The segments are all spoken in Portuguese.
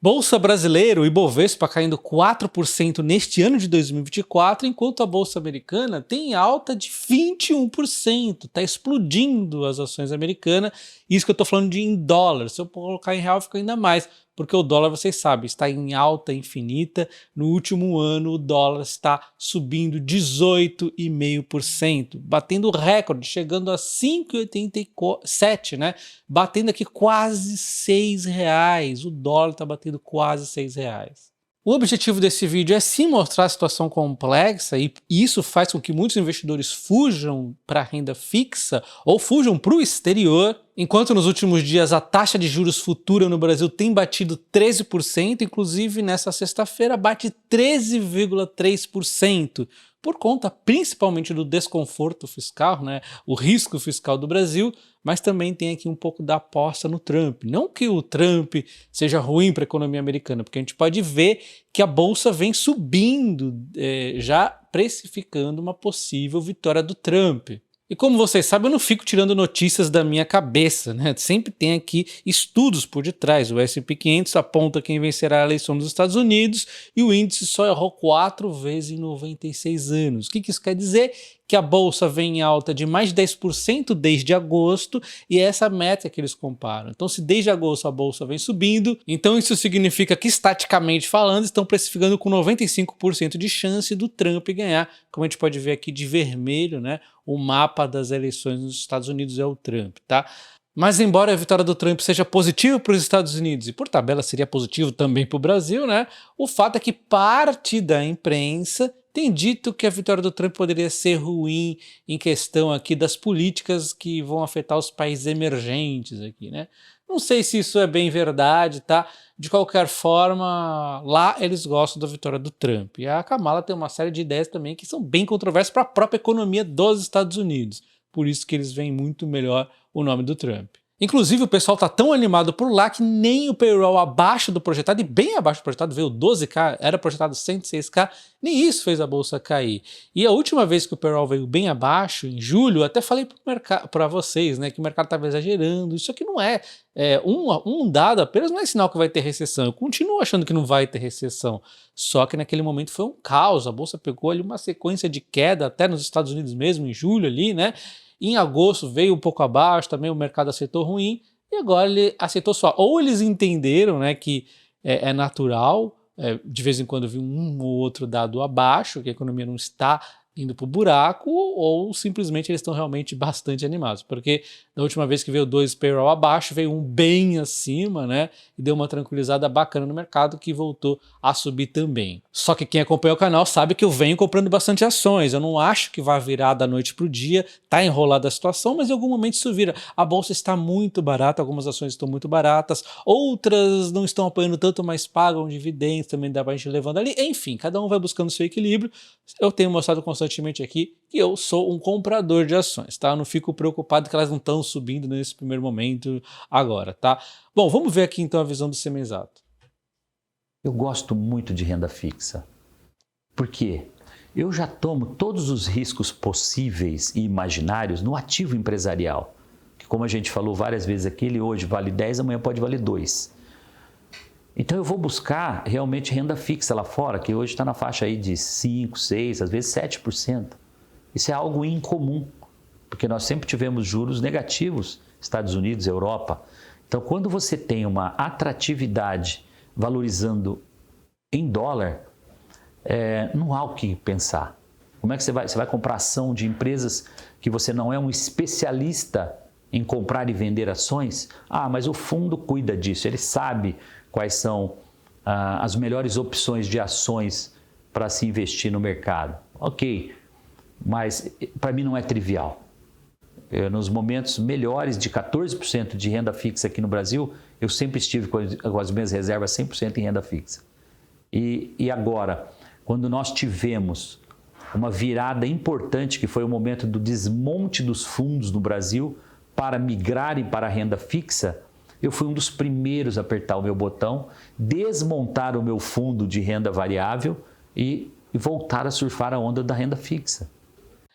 Bolsa brasileira, o Ibovespa caindo 4% neste ano de 2024, enquanto a Bolsa americana tem alta de 21%. Está explodindo as ações americanas. Isso que eu estou falando em dólar. Se eu colocar em real, fica ainda mais, porque o dólar, vocês sabem, está em alta infinita. No último ano, o dólar está subindo 18,5%, batendo recorde, chegando a 5,87, né? Batendo aqui quase R$ 6. O dólar está batendo quase R$ 6. O objetivo desse vídeo é sim mostrar a situação complexa e isso faz com que muitos investidores fujam para a renda fixa ou fujam para o exterior, enquanto nos últimos dias a taxa de juros futura no Brasil tem batido 13%, inclusive nessa sexta-feira bate 13,3%, por conta principalmente do desconforto fiscal, né, o risco fiscal do Brasil, mas também tem aqui um pouco da aposta no Trump. Não que o Trump seja ruim para a economia americana, porque a gente pode ver que a bolsa vem subindo, já precificando uma possível vitória do Trump. E como vocês sabem, eu não fico tirando notícias da minha cabeça, né? Sempre tem aqui estudos por detrás. O S&P 500 aponta quem vencerá a eleição dos Estados Unidos e o índice só errou 4 vezes em 96 anos. O que isso quer dizer? Que a bolsa vem em alta de mais de 10% desde agosto e é essa meta que eles comparam. Então, se desde agosto a bolsa vem subindo, então isso significa que, estaticamente falando, estão precificando com 95% de chance do Trump ganhar. Como a gente pode ver aqui de vermelho, né? O mapa das eleições nos Estados Unidos é o Trump, tá? Mas embora a vitória do Trump seja positiva para os Estados Unidos e por tabela seria positivo também para o Brasil, né? O fato é que parte da imprensa tem dito que a vitória do Trump poderia ser ruim em questão aqui das políticas que vão afetar os países emergentes aqui, né? Não sei se isso é bem verdade, tá? De qualquer forma, lá eles gostam da vitória do Trump. E a Kamala tem uma série de ideias também que são bem controversas para a própria economia dos Estados Unidos. Por isso que eles veem muito melhor o nome do Trump. Inclusive, o pessoal está tão animado por lá que nem o payroll abaixo do projetado, e bem abaixo do projetado, veio 12K, era projetado 106K, nem isso fez a bolsa cair. E a última vez que o payroll veio bem abaixo, em julho, até falei para vocês, né, que o mercado estava exagerando. Isso aqui não é, um dado apenas, não é sinal que vai ter recessão. Eu continuo achando que não vai ter recessão. Só que naquele momento foi um caos, a bolsa pegou ali uma sequência de queda, até nos Estados Unidos mesmo, em julho ali, né? Em agosto veio um pouco abaixo, também o mercado aceitou ruim, e agora ele aceitou só. Ou eles entenderam, né, que é natural, de vez em quando vir um ou outro dado abaixo, que a economia não está indo para o buraco, ou simplesmente eles estão realmente bastante animados, porque da última vez que veio 2 payroll abaixo, veio um bem acima, né, e deu uma tranquilizada bacana no mercado que voltou a subir também. Só que quem acompanha o canal sabe que eu venho comprando bastante ações, eu não acho que vai virar da noite para o dia, tá enrolada a situação, mas em algum momento isso vira. A bolsa está muito barata, algumas ações estão muito baratas, outras não estão apoiando tanto, mas pagam dividendos, também dá pra gente levando ali, enfim, cada um vai buscando seu equilíbrio. Eu tenho mostrado constantemente aqui que eu sou um comprador de ações, tá? Eu não fico preocupado que elas não estão subindo nesse primeiro momento agora, tá? Bom, vamos ver aqui então a visão do Semenzato. Eu gosto muito de renda fixa. Por quê? Eu já tomo todos os riscos possíveis e imaginários no ativo empresarial. Que, como a gente falou várias vezes aqui, ele hoje vale 10, amanhã pode valer 2. Então eu vou buscar realmente renda fixa lá fora, que hoje está na faixa aí de 5, 6, às vezes 7%. Isso é algo incomum, porque nós sempre tivemos juros negativos, Estados Unidos, Europa. Então quando você tem uma atratividade valorizando em dólar, não há o que pensar. Como é que você vai comprar ação de empresas que você não é um especialista em comprar e vender ações? Ah, mas o fundo cuida disso, ele sabe quais são as melhores opções de ações para se investir no mercado. Ok, mas para mim não é trivial. Nos momentos melhores de 14% de renda fixa aqui no Brasil, eu sempre estive com as minhas reservas 100% em renda fixa. E agora, quando nós tivemos uma virada importante, que foi o momento do desmonte dos fundos no Brasil para migrarem para a renda fixa, eu fui um dos primeiros a apertar o meu botão, desmontar o meu fundo de renda variável e voltar a surfar a onda da renda fixa.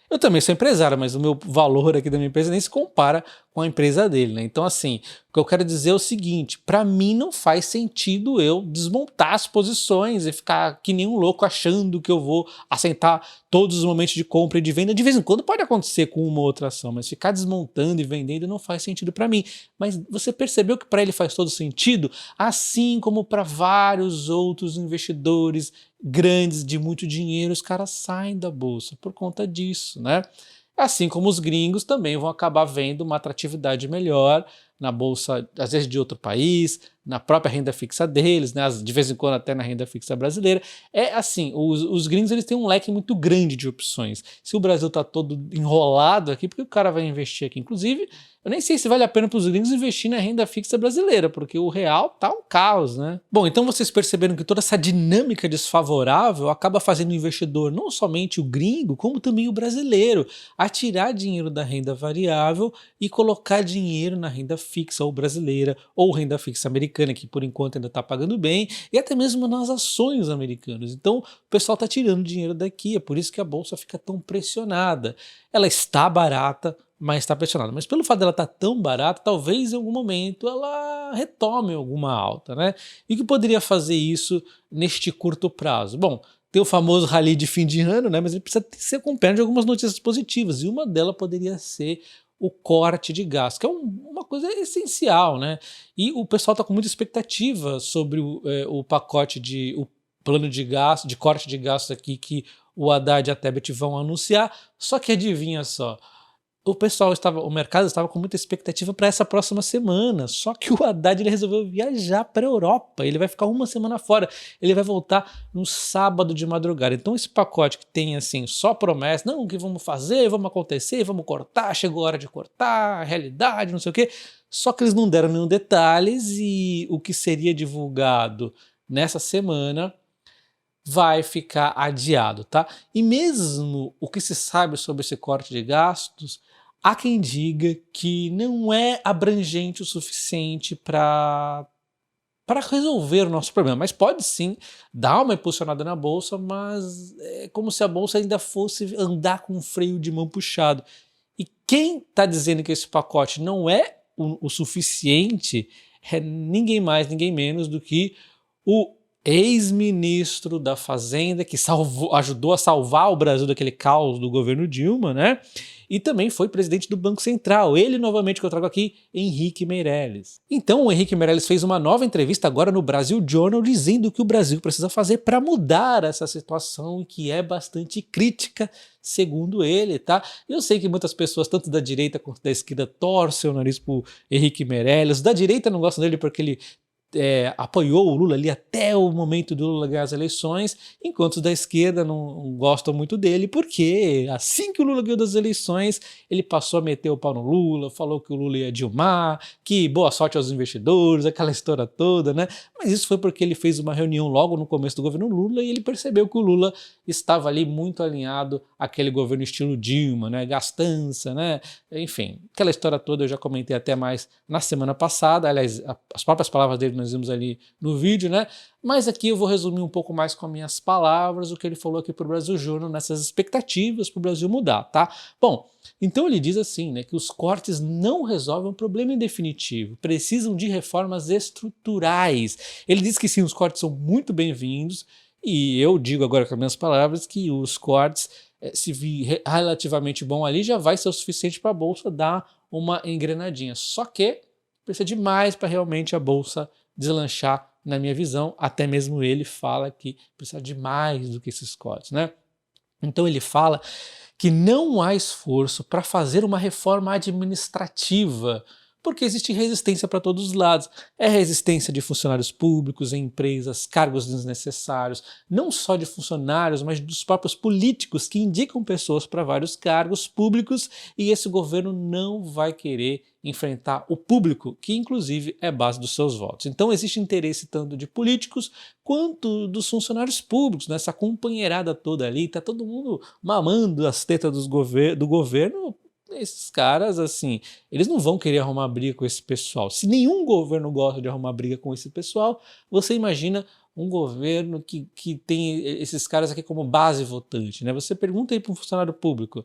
Eu também sou empresário, mas o meu valor aqui da minha empresa nem se compara com a empresa dele, né? Então, assim, o que eu quero dizer é o seguinte: para mim não faz sentido eu desmontar as posições e ficar que nem um louco achando que eu vou assentar todos os momentos de compra e de venda. De vez em quando pode acontecer com uma outra ação, mas ficar desmontando e vendendo não faz sentido para mim. Mas você percebeu que para ele faz todo sentido? Assim como para vários outros investidores grandes de muito dinheiro, os caras saem da bolsa por conta disso, né? Assim como os gringos também vão acabar vendo uma atratividade melhor na bolsa, às vezes de outro país, na própria renda fixa deles, né? De vez em quando até na renda fixa brasileira. É assim, os gringos eles têm um leque muito grande de opções. Se o Brasil está todo enrolado aqui, por que o cara vai investir aqui? Inclusive, eu nem sei se vale a pena para os gringos investir na renda fixa brasileira, porque o real tá um caos, né? Bom, então vocês perceberam que toda essa dinâmica desfavorável acaba fazendo o investidor, não somente o gringo, como também o brasileiro, a tirar dinheiro da renda variável e colocar dinheiro na renda fixa ou brasileira ou renda fixa americana, que por enquanto ainda está pagando bem, e até mesmo nas ações americanas. Então o pessoal está tirando dinheiro daqui, é por isso que a bolsa fica tão pressionada. Ela está barata, mas está pressionada. Mas pelo fato dela estar tão barata, talvez em algum momento ela retome alguma alta, né? E o que poderia fazer isso neste curto prazo? Bom, tem o famoso rally de fim de ano, né? Mas ele precisa ser acompanhado de algumas notícias positivas, e uma delas poderia ser o corte de gastos, que é uma coisa essencial, né? E o pessoal está com muita expectativa sobre o pacote o plano de gasto, de corte de gastos aqui que o Haddad e a Tebet vão anunciar. Só que adivinha só, o mercado estava com muita expectativa para essa próxima semana, só que o Haddad ele resolveu viajar para a Europa, ele vai ficar uma semana fora, ele vai voltar no sábado de madrugada. Então esse pacote que tem assim só promessa, não, o que vamos fazer, vamos acontecer, vamos cortar, chegou a hora de cortar, a realidade, não sei o quê, só que eles não deram nenhum detalhes e o que seria divulgado nessa semana vai ficar adiado, tá? E mesmo o que se sabe sobre esse corte de gastos, há quem diga que não é abrangente o suficiente para resolver o nosso problema, mas pode sim dar uma impulsionada na bolsa, mas é como se a bolsa ainda fosse andar com um freio de mão puxado. E quem está dizendo que esse pacote não é o suficiente é ninguém mais, ninguém menos do que o ex-ministro da Fazenda, que ajudou a salvar o Brasil daquele caos do governo Dilma, né? E também foi presidente do Banco Central. Ele, novamente, que eu trago aqui, Henrique Meirelles. Então, o Henrique Meirelles fez uma nova entrevista agora no Brasil Journal, dizendo o que o Brasil precisa fazer para mudar essa situação, que é bastante crítica, segundo ele, tá? Eu sei que muitas pessoas, tanto da direita quanto da esquerda, torcem o nariz pro Henrique Meirelles. Da direita não gostam dele porque ele apoiou o Lula ali até o momento do Lula ganhar as eleições, enquanto os da esquerda não gostam muito dele, porque assim que o Lula ganhou das eleições, ele passou a meter o pau no Lula, falou que o Lula ia dilmar, que boa sorte aos investidores, aquela história toda, né? Mas isso foi porque ele fez uma reunião logo no começo do governo Lula e ele percebeu que o Lula estava ali muito alinhado àquele governo estilo Dilma, né? Gastança, né? Enfim, aquela história toda eu já comentei até mais na semana passada, aliás, as próprias palavras dele nós vimos ali no vídeo, né? Mas aqui eu vou resumir um pouco mais com as minhas palavras o que ele falou aqui para o Brasil Journal nessas expectativas para o Brasil mudar, tá? Bom, então ele diz assim, né, que os cortes não resolvem o problema em definitivo, precisam de reformas estruturais. Ele diz que sim, os cortes são muito bem-vindos e eu digo agora com as minhas palavras que os cortes, se vir relativamente bom ali, já vai ser o suficiente para a Bolsa dar uma engrenadinha. Só que precisa de mais para realmente a Bolsa deslanchar, na minha visão. Até mesmo ele fala que precisa de mais do que esses cortes, né? Então ele fala que não há esforço para fazer uma reforma administrativa, porque existe resistência para todos os lados. É resistência de funcionários públicos, em empresas, cargos desnecessários, não só de funcionários, mas dos próprios políticos que indicam pessoas para vários cargos públicos, e esse governo não vai querer enfrentar o público, que inclusive é base dos seus votos. Então existe interesse tanto de políticos quanto dos funcionários públicos, nessa companheirada toda ali, tá todo mundo mamando as tetas do governo. Esses caras, assim, eles não vão querer arrumar briga com esse pessoal. Se nenhum governo gosta de arrumar briga com esse pessoal, você imagina um governo que tem esses caras aqui como base votante, né? Você pergunta aí para um funcionário público,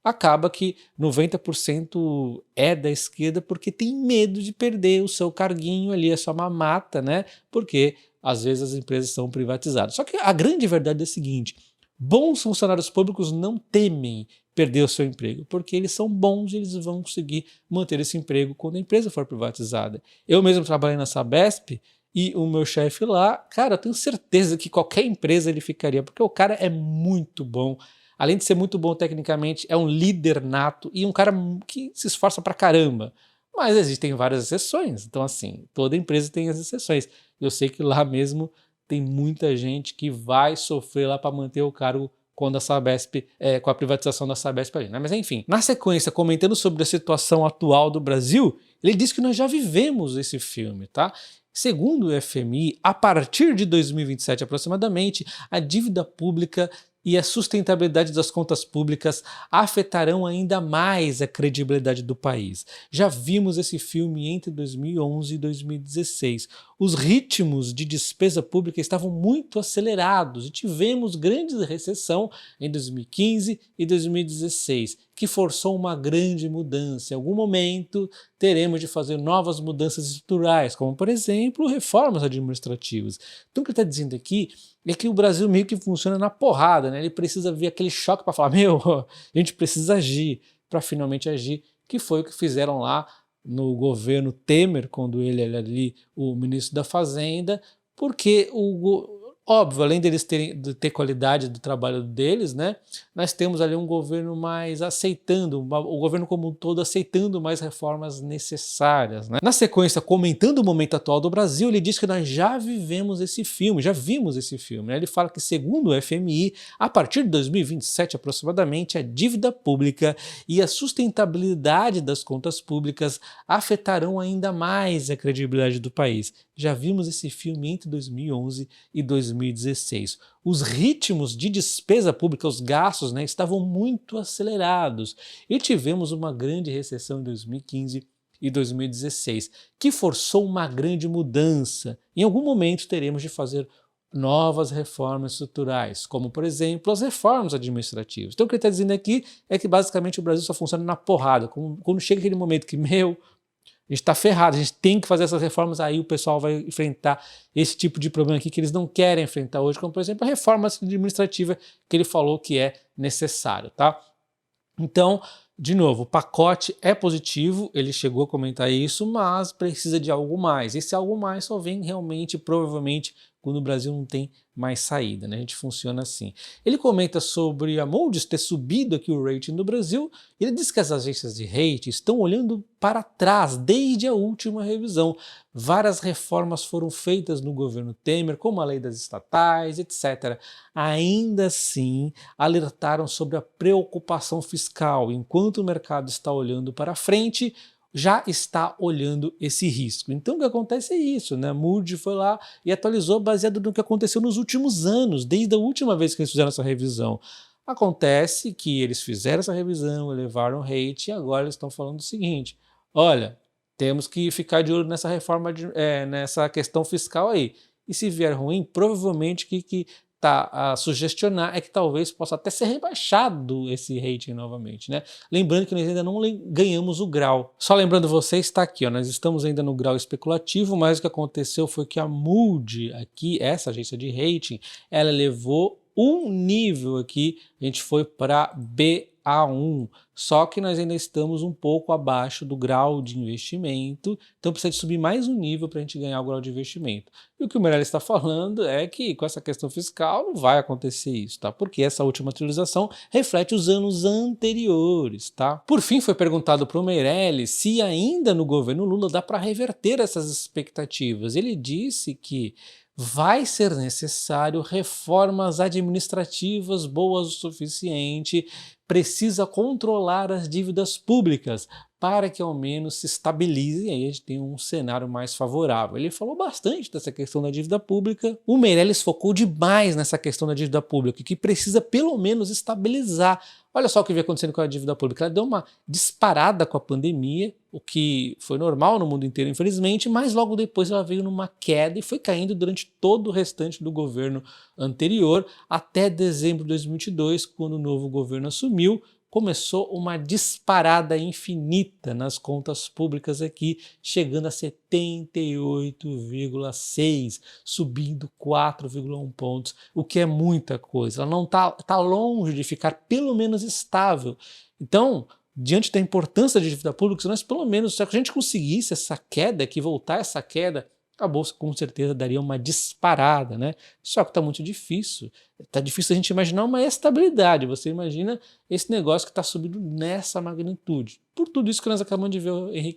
acaba que 90% é da esquerda porque tem medo de perder o seu carguinho ali, a sua mamata, né? Porque às vezes as empresas são privatizadas. Só que a grande verdade é a seguinte: bons funcionários públicos não temem perder o seu emprego, porque eles são bons e eles vão conseguir manter esse emprego quando a empresa for privatizada. Eu mesmo trabalhei na Sabesp e o meu chefe lá, cara, eu tenho certeza que qualquer empresa ele ficaria, porque o cara é muito bom. Além de ser muito bom tecnicamente, é um líder nato e um cara que se esforça pra caramba. Mas existem várias exceções, então assim, toda empresa tem as exceções. Eu sei que lá mesmo tem muita gente que vai sofrer lá para manter o cargo quando a Sabesp, com a privatização da Sabesp ali, né? Mas enfim, na sequência, comentando sobre a situação atual do Brasil, ele diz que nós já vivemos esse filme, tá? Segundo o FMI, a partir de 2027 aproximadamente, a dívida pública e a sustentabilidade das contas públicas afetarão ainda mais a credibilidade do país. Já vimos esse filme entre 2011 e 2016. Os ritmos de despesa pública estavam muito acelerados e tivemos grande recessão em 2015 e 2016, que forçou uma grande mudança. Em algum momento teremos de fazer novas mudanças estruturais, como por exemplo reformas administrativas. Então o que ele está dizendo aqui é que o Brasil meio que funciona na porrada, né? Ele precisa ver aquele choque para falar, meu, a gente precisa agir, para finalmente agir, que foi o que fizeram lá no governo Temer, quando ele era ali o ministro da Fazenda, porque óbvio, além deles de ter qualidade do trabalho deles, né, nós temos ali um governo mais aceitando, o governo como um todo aceitando mais reformas necessárias, né? Na sequência, comentando o momento atual do Brasil, ele diz que nós já vivemos esse filme, já vimos esse filme, né? Ele fala que, segundo o FMI, a partir de 2027 aproximadamente, a dívida pública e a sustentabilidade das contas públicas afetarão ainda mais a credibilidade do país. Já vimos esse filme entre 2011 e 2016. Os ritmos de despesa pública, os gastos, né, estavam muito acelerados e tivemos uma grande recessão em 2015 e 2016, que forçou uma grande mudança. Em algum momento teremos de fazer novas reformas estruturais, como por exemplo as reformas administrativas. Então o que ele está dizendo aqui é que basicamente o Brasil só funciona na porrada. Quando chega aquele momento que, a gente está ferrado, a gente tem que fazer essas reformas, aí o pessoal vai enfrentar esse tipo de problema aqui que eles não querem enfrentar hoje, como por exemplo a reforma administrativa que ele falou que é necessário, tá? Então, de novo, o pacote é positivo, ele chegou a comentar isso, mas precisa de algo mais. Esse algo mais só vem realmente, provavelmente, quando o Brasil não tem mais saída, né? A gente funciona assim. Ele comenta sobre a Moody's ter subido aqui o rating do Brasil. Ele diz que as agências de rating estão olhando para trás desde a última revisão. Várias reformas foram feitas no governo Temer, como a lei das estatais, etc. Ainda assim, alertaram sobre a preocupação fiscal. Enquanto o mercado está olhando para frente, já está olhando esse risco. Então o que acontece é isso, né? A Moody's foi lá e atualizou baseado no que aconteceu nos últimos anos, desde a última vez que eles fizeram essa revisão. Acontece que eles fizeram essa revisão, elevaram o rate e agora eles estão falando o seguinte: olha, temos que ficar de olho nessa reforma, nessa questão fiscal aí. E se vier ruim, provavelmente que está a sugestionar é que talvez possa até ser rebaixado esse rating novamente, né? Lembrando que nós ainda não ganhamos o grau. Só lembrando vocês, está aqui, ó, nós estamos ainda no grau especulativo, mas o que aconteceu foi que a Moody's aqui, essa agência de rating, ela levou um nível aqui, a gente foi para BA1, só que nós ainda estamos um pouco abaixo do grau de investimento, então precisa de subir mais um nível para a gente ganhar o grau de investimento. E o que o Meirelles está falando é que com essa questão fiscal não vai acontecer isso, tá? Porque essa última atualização reflete os anos anteriores, tá? Por fim, foi perguntado para o Meirelles se ainda no governo Lula dá para reverter essas expectativas. Ele disse que vai ser necessário reformas administrativas boas o suficiente, precisa controlar as dívidas públicas para que ao menos se estabilize e aí a gente tem um cenário mais favorável. Ele falou bastante dessa questão da dívida pública. O Meirelles focou demais nessa questão da dívida pública, que precisa pelo menos estabilizar. Olha só o que vem acontecendo com a dívida pública. Ela deu uma disparada com a pandemia, o que foi normal no mundo inteiro, infelizmente, mas logo depois ela veio numa queda e foi caindo durante todo o restante do governo anterior, até dezembro de 2022, quando o novo governo assumiu, começou uma disparada infinita nas contas públicas aqui, chegando a 78,6, subindo 4,1 pontos, o que é muita coisa. Ela não tá longe de ficar pelo menos estável. Então, diante da importância da dívida pública, se nós pelo menos, se a gente conseguisse essa queda, que voltar essa queda, a bolsa com certeza daria uma disparada, né? Só que está muito difícil. Está difícil a gente imaginar uma estabilidade. Você imagina esse negócio que está subindo nessa magnitude. Por tudo isso que nós acabamos de ver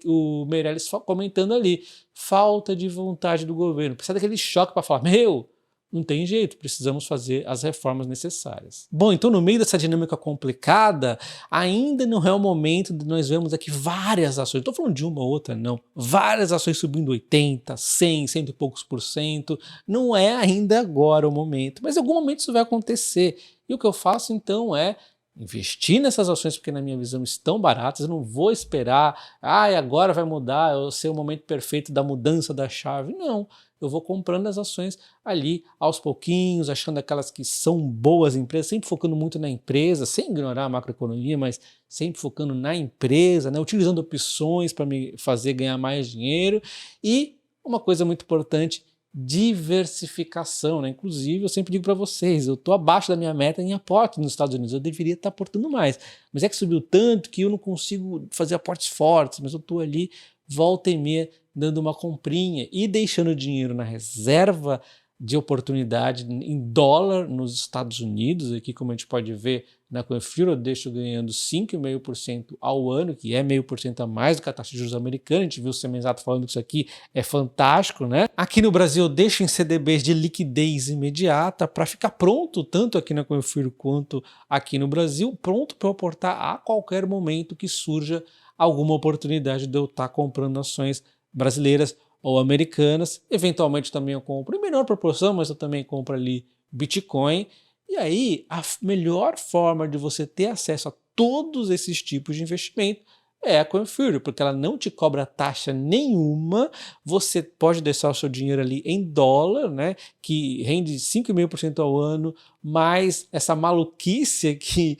o Meirelles comentando ali. Falta de vontade do governo. Precisa daquele choque para falar, meu, não tem jeito, precisamos fazer as reformas necessárias. Bom, então no meio dessa dinâmica complicada, ainda não é o momento de nós vermos aqui várias ações, não estou falando de uma ou outra não, várias ações subindo 80, 100, cento e poucos por cento, não é ainda agora o momento, mas em algum momento isso vai acontecer. E o que eu faço então é investir nessas ações porque na minha visão estão baratas, eu não vou esperar, agora vai mudar, eu sei o momento perfeito da mudança da chave, não. Eu vou comprando as ações ali aos pouquinhos, achando aquelas que são boas empresas, sempre focando muito na empresa, sem ignorar a macroeconomia, mas sempre focando na empresa, né? Utilizando opções para me fazer ganhar mais dinheiro. E uma coisa muito importante, diversificação, né? Inclusive, eu sempre digo para vocês, eu estou abaixo da minha meta em aporte nos Estados Unidos, eu deveria estar aportando mais, mas é que subiu tanto que eu não consigo fazer aportes fortes, mas eu estou ali volta e meia dando uma comprinha e deixando dinheiro na reserva de oportunidade em dólar nos Estados Unidos. Aqui, como a gente pode ver na Coinfiro, eu deixo ganhando 5,5% ao ano, que é 0,5% a mais do que a taxa de juros americana. A gente viu o Semenzato falando que isso aqui é fantástico, né? Aqui no Brasil eu deixo em CDBs de liquidez imediata para ficar pronto, tanto aqui na Coinfiro quanto aqui no Brasil, pronto para aportar a qualquer momento que surja alguma oportunidade de eu estar comprando ações brasileiras ou americanas. Eventualmente também eu compro em menor proporção, mas eu também compro ali Bitcoin. E aí a melhor forma de você ter acesso a todos esses tipos de investimento é a Coinfiro, porque ela não te cobra taxa nenhuma, você pode deixar o seu dinheiro ali em dólar, né, que rende 5,5% ao ano, mais essa maluquice que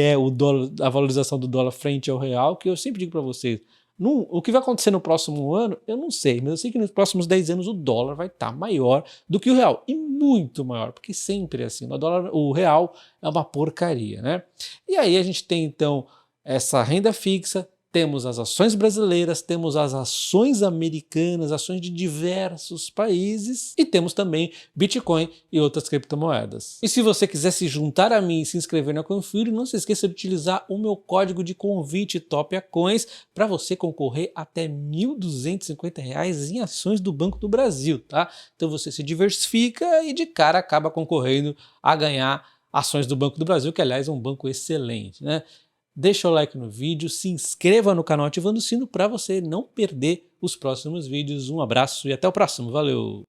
é o dólar, a valorização do dólar frente ao real, que eu sempre digo para vocês, o que vai acontecer no próximo ano, eu não sei, mas eu sei que nos próximos 10 anos o dólar vai estar maior do que o real, e muito maior, porque sempre é assim, o real é uma porcaria, né? E aí a gente tem então essa renda fixa, temos as ações brasileiras, temos as ações americanas, ações de diversos países e temos também Bitcoin e outras criptomoedas. E se você quiser se juntar a mim e se inscrever na Coinfiro, não se esqueça de utilizar o meu código de convite TOPACOINS para você concorrer até R$ 1.250 em ações do Banco do Brasil, tá? Então você se diversifica e de cara acaba concorrendo a ganhar ações do Banco do Brasil, que aliás é um banco excelente, né? Deixa o like no vídeo, se inscreva no canal ativando o sino para você não perder os próximos vídeos. Um abraço e até o próximo. Valeu!